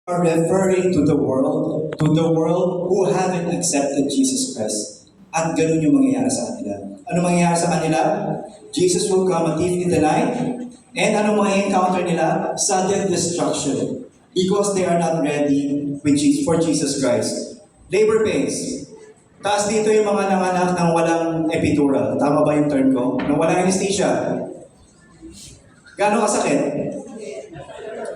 are referring to the world who haven't accepted Jesus Christ. At ganun yung mangyayari sa kanila. Ano mangyayari sa kanila? Jesus will come a thief in the night, and ano mga encounter nila? Sudden destruction. Because they are not ready for Jesus Christ. Labor pains. Taas dito yung mga nanganak ng walang epidural. Tama ba yung term ko? Nang walang anesthesia. Gaano kasakit?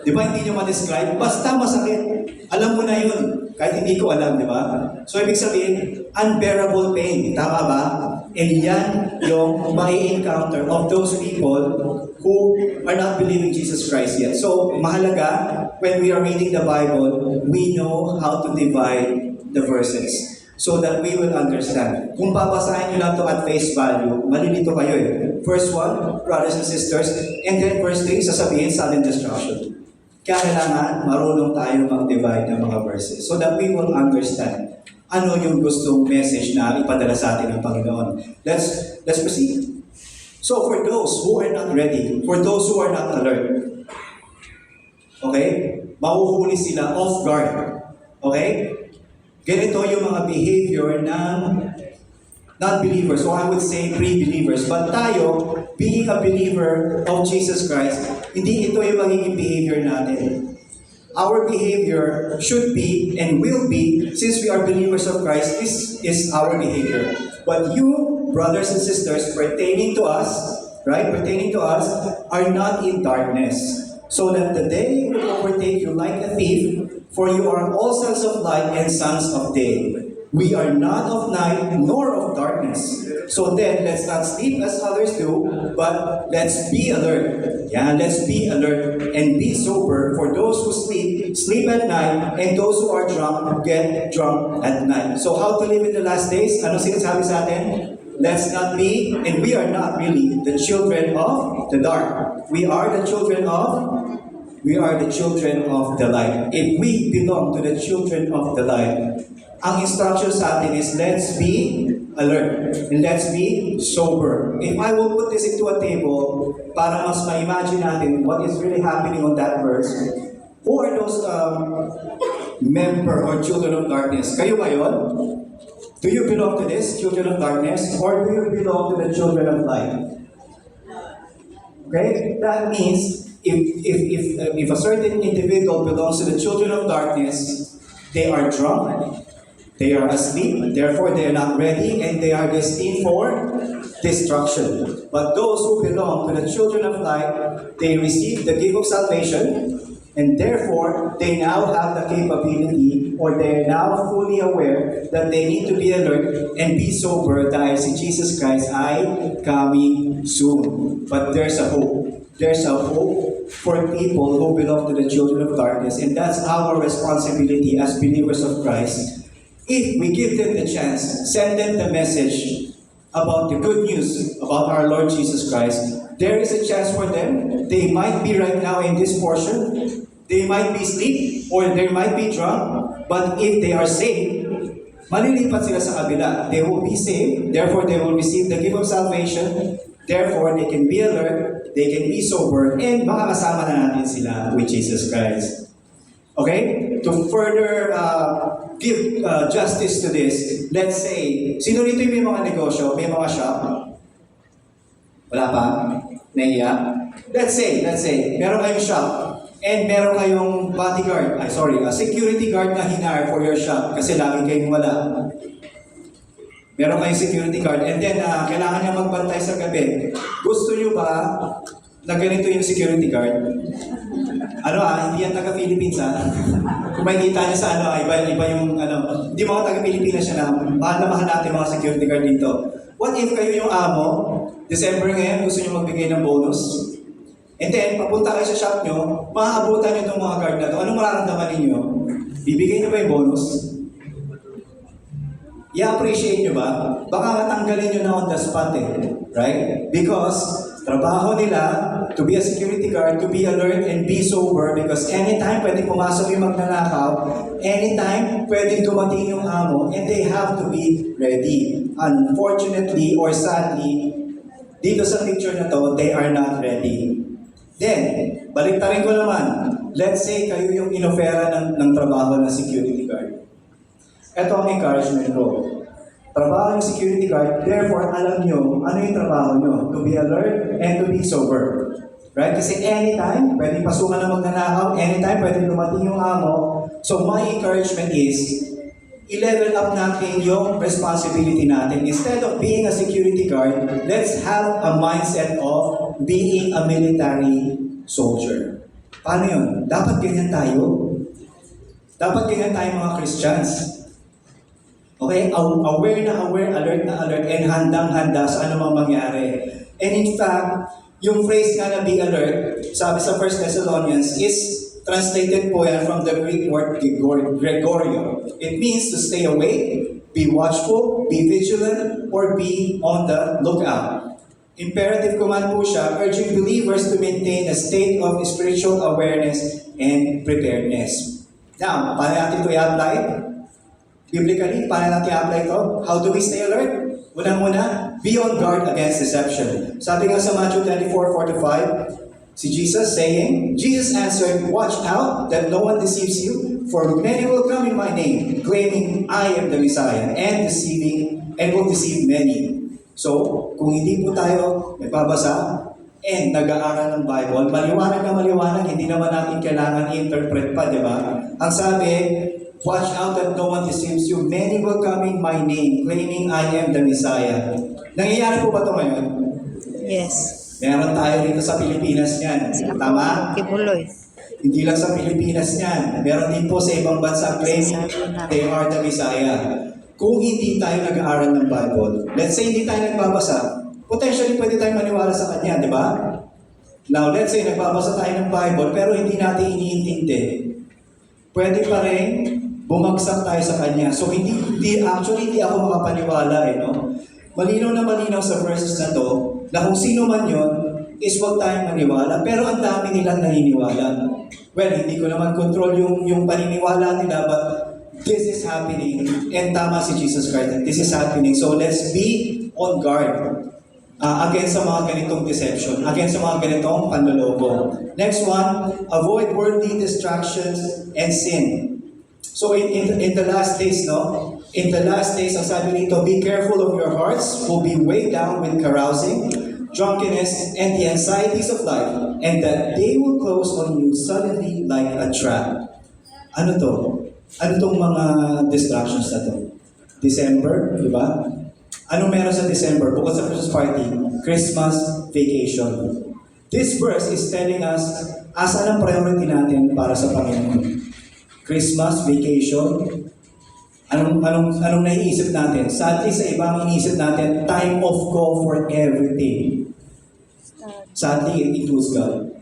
Di ba hindi nyo ma-describe? Basta masakit. Alam mo na yun. Kahit hindi ko alam, di ba? So, ibig sabihin, unbearable pain. Tama ba? And yan yung mai-encounter of those people who are not believing Jesus Christ yet. So, mahalaga, when we are reading the Bible, we know how to divide the verses so that we will understand. Kung babasahin nyo lang ito at face value, malilito kayo eh. Verse 1, brothers and sisters, and then verse 3, sasabihin sudden destruction. Kaya kailangan marunong tayo mag-divide ng mga verses so that we will understand ano yung gustong message na ipadala sa atin ng Panginoon. Let's proceed. So for those who are not ready, for those who are not alert, okay? Mahuhuli sila off guard. Okay? Ganito yung mga behavior ng non-believers, so I would say pre-believers. But tayo, being a believer of Jesus Christ, hindi ito yung magiging behavior natin. Our behavior should be and will be, since we are believers of Christ, this is our behavior. But you, brothers and sisters, pertaining to us, right, pertaining to us, are not in darkness, so that the day will overtake you like a thief, for you are all sons of light and sons of day. We are not of night nor of darkness. So then, let's not sleep as others do, but let's be alert. Yeah, let's be alert and be sober. For those who sleep, sleep at night, and those who are drunk, get drunk at night. So how to live in the last days? Ano sinasabi sa atin? Let's not be, and we are not really the children of the dark. We are the children of the light. If we belong to the children of the light, ang instruction sa atin is let's be alert and let's be sober. If I will put this into a table para mas ma-imagine natin what is really happening on that verse, who are those member or children of darkness? Kayo ba yun? Do you belong to this, children of darkness, or do you belong to the children of light? Okay? That means if a certain individual belongs to the children of darkness, they are drunk, they are asleep, therefore they are not ready, and they are destined for destruction. But those who belong to the children of light, they receive the gift of salvation, and therefore they now have the capability, or they are now fully aware that they need to be alert and be sober dahil si Jesus Christ ay coming soon. But there's a hope. There's a hope for people who belong to the children of darkness, and that's our responsibility as believers of Christ. If we give them the chance, send them the message about the good news about our Lord Jesus Christ, there is a chance for them. They might be right now in this portion, they might be asleep, or they might be drunk, but if they are saved, malilipat sila sa kabila. They will be saved, therefore they will receive the gift of salvation, therefore they can be alert, they can be sober, and makakasama na natin sila with Jesus Christ. Okay? To further give justice to this, let's say, sino dito yung may mga negosyo, may mga shop? Wala pa? Nahiya? Let's say, meron kayong shop, and meron kayong bodyguard, security guard na hinar for your shop, kasi lagi kayong wala. Meron kayong security guard, and then kailangan niya magbantay sa gabi. Gusto niyo ba na ganito yung security guard? Hindi yan taga-Philippines Kung makikita niya sa iba yung hindi mga taga-Pilipinas siya na mahal natin mga security guard dito. What if kayo yung amo, December ngayon, gusto niyo magbigay ng bonus? And then, papunta kayo sa shop niyo, maaabutan niyo itong mga guard na ito. Anong mararamdaman ninyo? Bibigay niyo ba yung bonus? I-appreciate nyo ba? Baka matanggalin nyo na on the spot right? Because trabaho nila to be a security guard, to be alert and be sober, because anytime pwede pumasok yung magnanakaw, anytime pwede dumating yung amo, and they have to be ready. Unfortunately or sadly, dito sa picture na to, they are not ready. Then, baliktarin ko naman, let's say kayo yung inofera ng trabaho ng security guard. Ito ang encouragement ko. Trabaho ng security guard, therefore alam nyo ano yung trabaho nyo. To be alert and to be sober. Right? Kasi anytime, pwedeng pasukan na magnanakaw, anytime, pwedeng dumating yung amo. So my encouragement is, i-level up natin yung responsibility natin. Instead of being a security guard, let's have a mindset of being a military soldier. Paano yun? Dapat ganyan tayo. Dapat ganyan tayo mga Christians. Okay? Aware na aware, alert na alert, and handang-handa sa anumang mangyari. And in fact, yung phrase nga na be alert, sabi sa 1 Thessalonians, is translated po yan from the Greek word Gregorio. It means to stay awake, be watchful, be vigilant, or be on the lookout. Imperative command po siya, urging believers to maintain a state of spiritual awareness and preparedness. Now, paano natin ito i-apply? Biblically, paano natin i-apply ito? How do we stay alert? Unang-una, be on guard against deception. Sabi nga sa Matthew 24:45, si Jesus saying, Jesus answered, watch out that no one deceives you, for many will come in my name, claiming I am the Messiah, and will deceive many. So, kung hindi po tayo nagbabasa and nag-aaral ng Bible, maliwanag na maliwanag, hindi naman natin kailangan i-interpret pa, di ba? Ang sabi, watch out that no one deceives you. Many will come in my name, claiming I am the Messiah. Nangyayari po ba ito ngayon? Yes. Meron tayo dito sa Pilipinas niyan. Tama? Kibuloy. Hindi lang sa Pilipinas niyan. Meron din po sa ibang bansa claiming they are the Messiah. Kung hindi tayo nag-aaral ng Bible, let's say hindi tayo nagbabasa, potentially pwede tayong maniwala sa Kanya, di ba? Now, let's say nagbabasa tayo ng Bible, pero hindi natin iniintindi. Pwede pa rin bumagsak tayo sa Kanya. So, hindi ako makapaniwala no? Malinaw na malinaw sa verses na to, na kung sino man yun, is huwag tayong maniwala. Pero ang dami nilang naniniwala. Well, hindi ko naman control yung paniniwala nila, but this is happening. And tama si Jesus Christ. This is happening. So let's be on guard against sa mga ganitong deception, against sa mga ganitong panloloko. Next one, avoid worldly distractions and sin. So in the last days, in the last days, ang sabi nito, be careful of your hearts, will be weighed down with carousing, drunkenness, and the anxieties of life, and that they will close on you suddenly like a trap. Ano to? Ano tong mga distractions na to? December, di ba? Ano meron sa December? Bukod sa Christmas party, Christmas vacation. This verse is telling us, asan ang priority natin para sa Panginoon? Christmas vacation. Anong naiisip natin? Sadly, sa ibang iniisip natin, time of go for everything. Sadly, it includes God.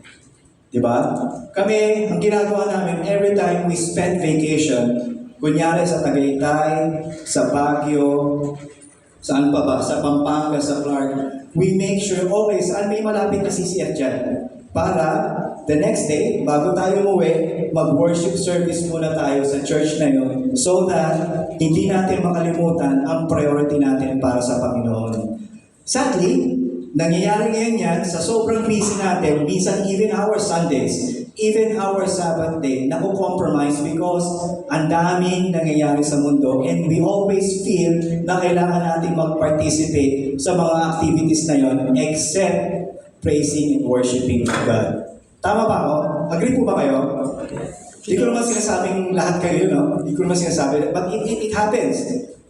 Diba? Kami, ang ginagawa namin, every time we spend vacation, kunyari sa Tagaytay, sa Baguio, saan pa ba? Sa Pampanga, sa Clark, we make sure always, saan may malapit na CCF dyan? Para the next day, bago tayo umuwi, mag-worship service muna tayo sa church na yun so that hindi natin makalimutan ang priority natin para sa Panginoon. Sadly, nangyayari ngayon yan sa sobrang busy natin, minsan even our Sundays, even our Sabbath day, naku-compromise because ang daming nangyayari sa mundo and we always feel na kailangan natin mag-participate sa mga activities na yon except praising and worshiping God. Tama ba ako? Agree po ba kayo? Hindi ko naman sinasabing lahat kayo, Hindi ko naman sinasabi. But it happens.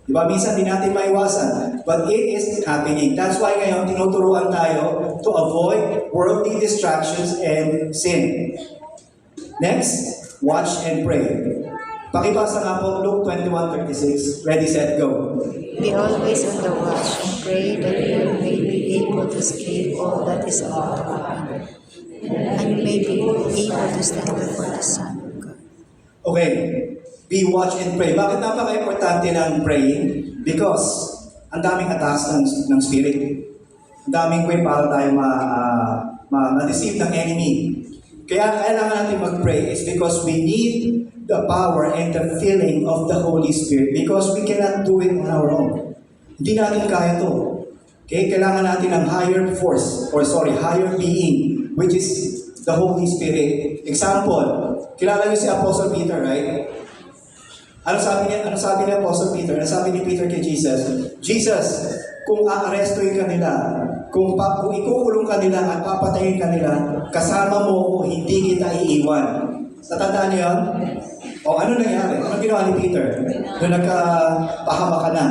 Diba? Minsan di natin maiwasan. But it is happening. That's why ngayon tinuturuan tayo to avoid worldly distractions and sin. Next, watch and pray. Pakibasa nga po Luke 21:36. Ready, set, go. Be always on the watch and pray that you may be able to escape all that is about to happen, and you may be able to stand before the Son of God. Okay, be watch and pray. Bakit napaka-importante ng praying? Because ang daming attacks ng spirit. Ang daming way para tayo ma-deceive ng enemy. Kaya kailangan natin mag-pray is because we need the power and the filling of the Holy Spirit because we cannot do it on our own. Hindi natin kaya to. Okay? Kailangan natin ng higher being, which is the Holy Spirit. Example, kilala niyo si Apostle Peter, right? Ano sabi niya? Ano sabi ni Apostle Peter? Ano sabi ni Peter kay Jesus? Jesus, kung aarestuin ka nila, kung ikukulong ka nila at papatayin ka nila, kasama mo ko, hindi kita iiwan. Natandaan niyo yun? O ano nangyari? Anong ginawa ni Peter? Doon nagkapahama ka na.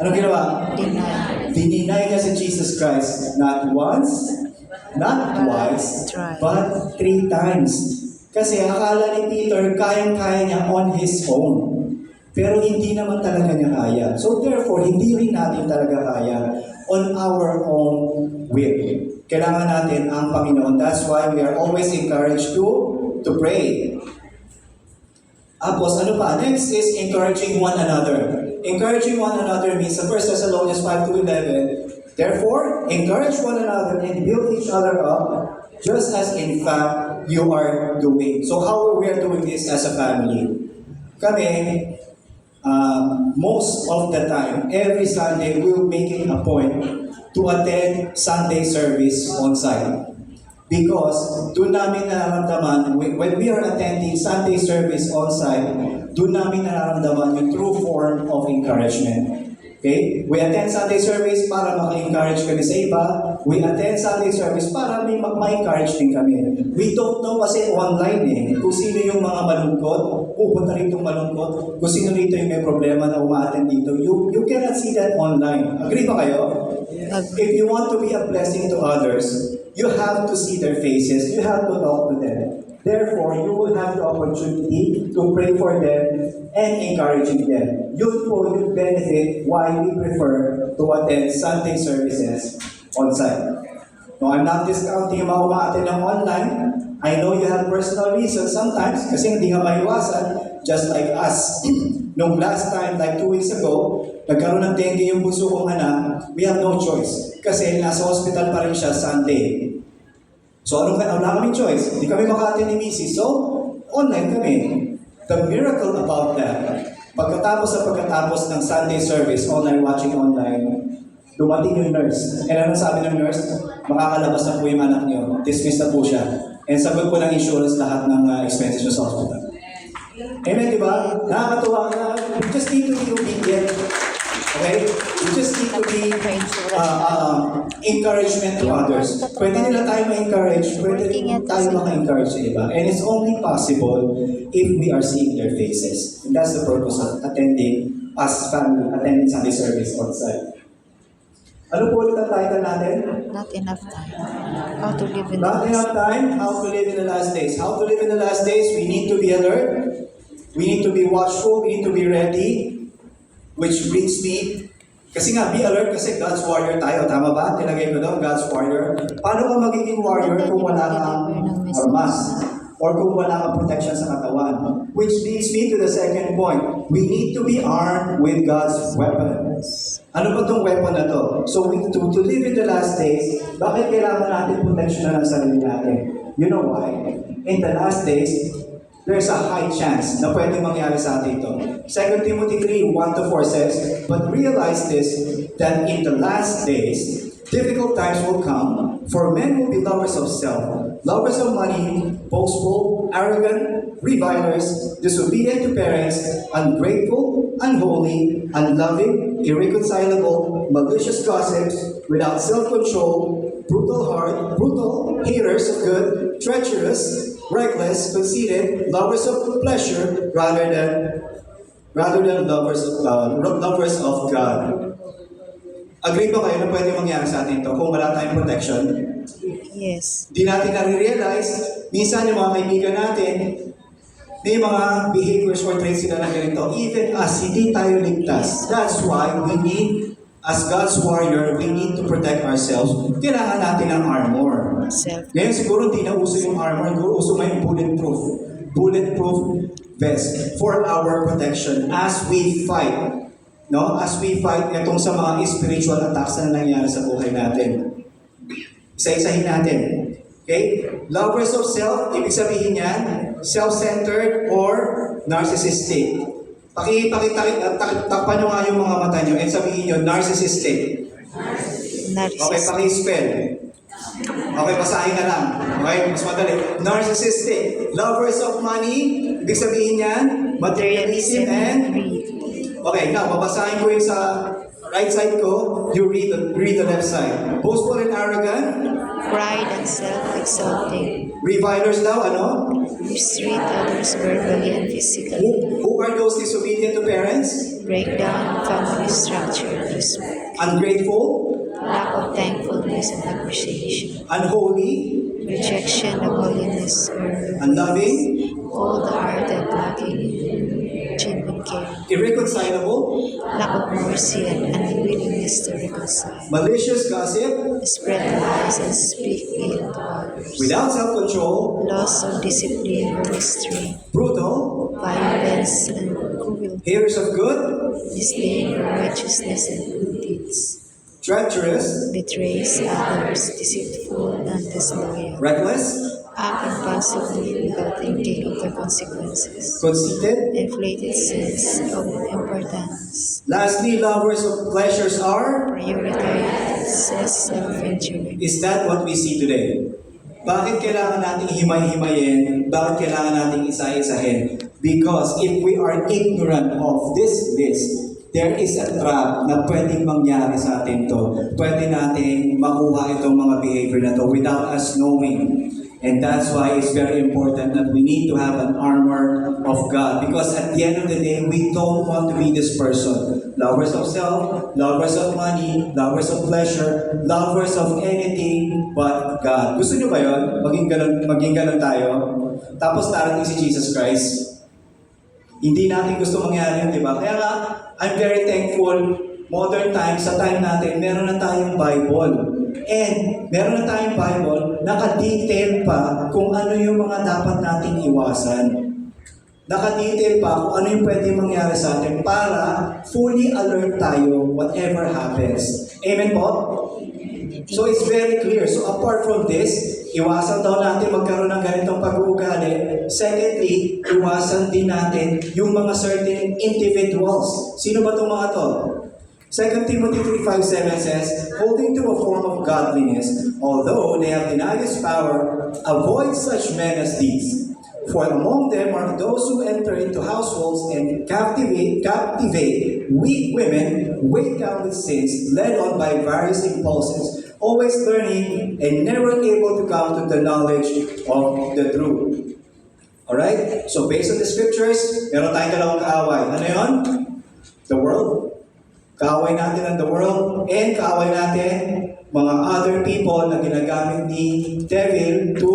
Anong ginawa? Deny. Dininay niya si Jesus Christ not once, not twice, but 3 times. Kasi akala ni Peter, kayang-kaya niya on his own. Pero hindi naman talaga niya kaya. So therefore, hindi rin natin talaga kaya on our own will. Kailangan natin ang Panginoon. That's why we are always encouraged to pray. Tapos, ano pa? Next is encouraging one another. Encouraging one another means, sa 1 Thessalonians 5:11, therefore, encourage one another and build each other up, just as in fact you are doing. So how we are doing this as a family? Kami, most of the time, every Sunday, we will make it a point to attend Sunday service on site. Because doon namin nararamdaman, when we are attending Sunday service on site, doon namin nararamdaman yung true form of encouragement. Okay? We attend Sunday service para maka-encourage kami sa iba. We attend Sunday service para may ma-encourage din kami. We don't know kasi online kung sino yung mga malungkot, pupunta rito malungkot, kung sino rito yung may problema na umaattend dito. You cannot see that online. Agree ba kayo? If you want to be a blessing to others, you have to see their faces. You have to talk to them. Therefore, you will have the opportunity to pray for them and encouraging them. Yun po yung benefit why we prefer to attend Sunday services on site. No, I'm not discounting yung mga umaattend ng online. I know you have personal reasons sometimes kasi hindi nga maiwasan. Just like us. Nung last time, like 2 weeks ago, nagkaroon ng dengue yung bunso kong anak, we have no choice. Kasi nasa hospital pa rin siya Sunday. So wala kaming choice. Hindi kami maka-attend ni Mrs. So, online kami. The miracle about that, pagkatapos ng Sunday service, online watching online, dumating yung nurse. And ano sabi ng nurse? Makakalabas na po yung anak niyo. Dismiss na po siya. And sagot po ng insurance lahat ng expenses niyo sa hospital. Amen, di ba? Nakakatuwa na. You just need to be obedient. Okay? You just need to be encouragement to others. Pwede nila tayo ma-encourage, pwede tayo maka-encourage sa iba. And it's only possible if we are seeing their faces. And that's the purpose of attending as family, attending Sunday service on site. Ano po ulit ang title natin? Not enough time. How to live in the Not last enough time, how to live in the last days. How to live in the last days, we need to be alert. We need to be watchful. We need to be ready. Which brings me, kasi nga, be alert kasi God's warrior tayo. Tama ba? Tinagay ko daw, God's warrior. Paano ka magiging warrior kung wala kang armas? Or kung wala kang protection sa katawan? Which leads me to the second point. We need to be armed with God's weapons. Ano ba itong weapon na to? So, to live in the last days, bakit kailangan natin protection na ng sarili natin? You know why? In the last days, there's a high chance na pwede mangyari sa atin ito. 2 Timothy 3:1-4 says, but realize this, that in the last days, difficult times will come, for men will be lovers of self, lovers of money, boastful, arrogant, revilers, disobedient to parents, ungrateful, unholy, unloving, irreconcilable, malicious gossips, without self-control, brutal, haters of good, treacherous, reckless, conceited, lovers of pleasure rather than lovers of God. Agree ba kayo na pwede mangyari sa atin ito kung wala tayong protection? Yes. Di natin nare-realize, minsan yung mga kaibigan natin, may mga behaviors or traits sila na ganito, even as hindi tayo ligtas. That's why we need, as God's warrior, we need to protect ourselves. Kailangan natin ng armor. Ngayon siguro hindi na uso yung armor, siguro uso may bulletproof vest for our protection as we fight. No? As we fight itong sa mga spiritual attacks na nangyayari sa buhay natin. Isa-isahin natin. Okay? Lovers of self, ibig sabihin yan, self-centered or narcissistic. Takpan nyo nga yung mga mata nyo and sabihin nyo, narcissistic. Okay, paki-spell. Okay, basahin na lang. Okay, mas madali. Narcissistic. Lovers of money. Ibig sabihin yan, materialism and... greed. Okay, now, babasahin ko yung sa right side ko. You read the left side. Boastful and arrogant. Pride and self-exalting. Revilers daw, ano? Mistreat others verbally and physically. Who are those disobedient to parents? Break down family structure and respect. Ungrateful. Lack of thankfulness and appreciation. Unholy. Rejection of holiness or Unloving. cold-hearted, lacking in genuine care. Irreconcilable. Lack of mercy and unwillingness to reconcile. Malicious gossip. Spread lies and speak ill to others. Without self-control. Loss of discipline or restraint. Brutal. Violence and cruelty. Haters of good. Disdain of righteousness and good deeds. Treacherous. Betrays others, deceitful and disloyal. Reckless. Act impulsively without thinking of the consequences. Conceited. Inflated sense of importance. Lastly, lovers of pleasures are. Prioritizes self-enjoyment. Is that what we see today? Bakit kailangan nating himay-himayin? Bakit kailangan nating isa-isahin? Because if we are ignorant of this list, there is a trap na pwedeng mangyari sa atin to. Pwede nating makuha itong mga behavior na to without us knowing. And that's why it's very important that we need to have an armor of God. Because at the end of the day, we don't want to be this person. Lovers of self, lovers of money, lovers of pleasure, lovers of anything but God. Gusto nyo ba yun? Maging ganun tayo? Tapos darating si Jesus Christ. Hindi natin gusto mangyari yun, di ba? Kaya nga, I'm very thankful, modern times, sa time natin, meron na tayong Bible. And meron na tayong Bible, naka-detail pa kung ano yung mga dapat nating iwasan. Naka-detail pa kung ano yung pwede mangyari sa atin para fully alert tayo whatever happens. Amen po? So it's very clear. So apart from this, iwasan daw natin magkaroon ng ganitong pag-uugali. Secondly, iwasan din natin yung mga certain individuals. Sino ba itong mga to? 2 Timothy 3:5-7 says, holding to a form of godliness, although they have denied His power, avoid such men as these. For among them are those who enter into households and captivate weak women, weighed down with sins, led on by various impulses, always learning and never able to come to the knowledge of the truth. Alright? So based on the scriptures, meron tayong dalawang kaaway. Ano yun? The world. Kaaway natin ang the world, and kaaway natin mga other people na ginagamit ni devil to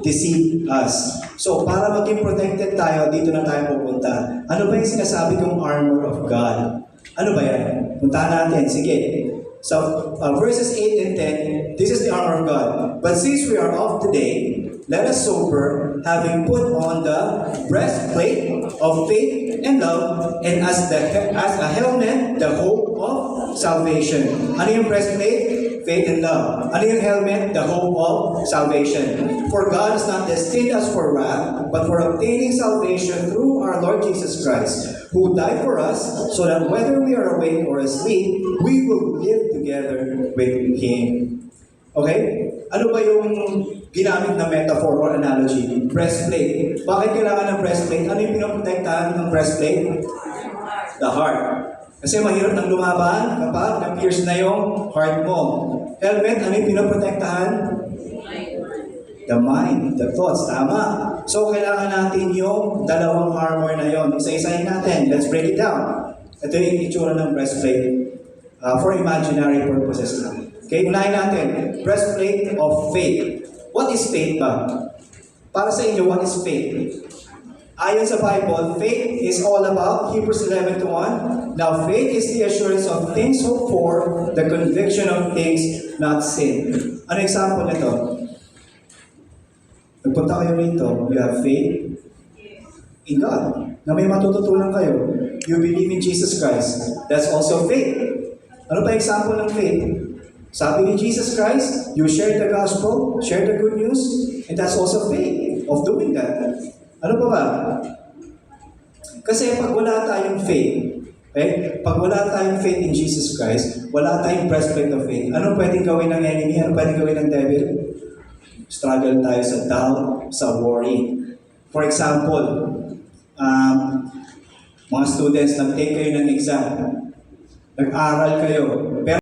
deceive us. So, para maging protected tayo, dito na tayo pupunta. Ano ba yung sinasabi kong armor of God? Ano ba yan? Puntahan natin. Sige. So, verses 8 and 10, this is the armor of God. But since we are of today, let us sober, having put on the breastplate of faith and love, and as a helmet, the hope of salvation. Ano yung breastplate? Faith and love. Ano yung helmet? The hope of salvation. For God has not destined us for wrath, but for obtaining salvation through our Lord Jesus Christ, who died for us, so that whether we are awake or asleep, we will live together with Him. Okay? Ano ba yung ginamit na metaphor or analogy? Breastplate. Bakit kailangan ng breastplate? Ano yung pinoprotektahan ng breastplate? The heart. Kasi mahirap nang lumaban kapag na-pierce na yung heart mo. Helmet, ano yung pinoprotektahan? The mind, the thoughts. Tama. So, kailangan natin yung dalawang armor na yon. Isa-isahin natin. Let's break it down. Ito yung itsura ng breastplate for imaginary purposes lang. Okay, unahin natin. Breastplate of faith. What is faith ba? Para sa inyo, what is faith? Ayon sa Bible, faith is all about Hebrews 11:1. Now, faith is the assurance of things hoped for, the conviction of things not seen. Ano example nito? Nagpunta kayo rito, you have faith in God, na may matututunan kayo. You believe in Jesus Christ. That's also faith. Ano pa example ng faith? Sabi ni Jesus Christ, you share the gospel, share the good news, and that's also faith of doing that. Ano pa ba? Kasi pag wala tayong faith, okay? Pag wala tayong faith in Jesus Christ, wala tayong breastplate of faith. Ano pwedeng gawin ng enemy? Ano pwedeng gawin ng devil? Struggle tayo sa doubt, sa worry. For example, mga students, nag-take kayo ng exam. Nag-aral kayo. Pero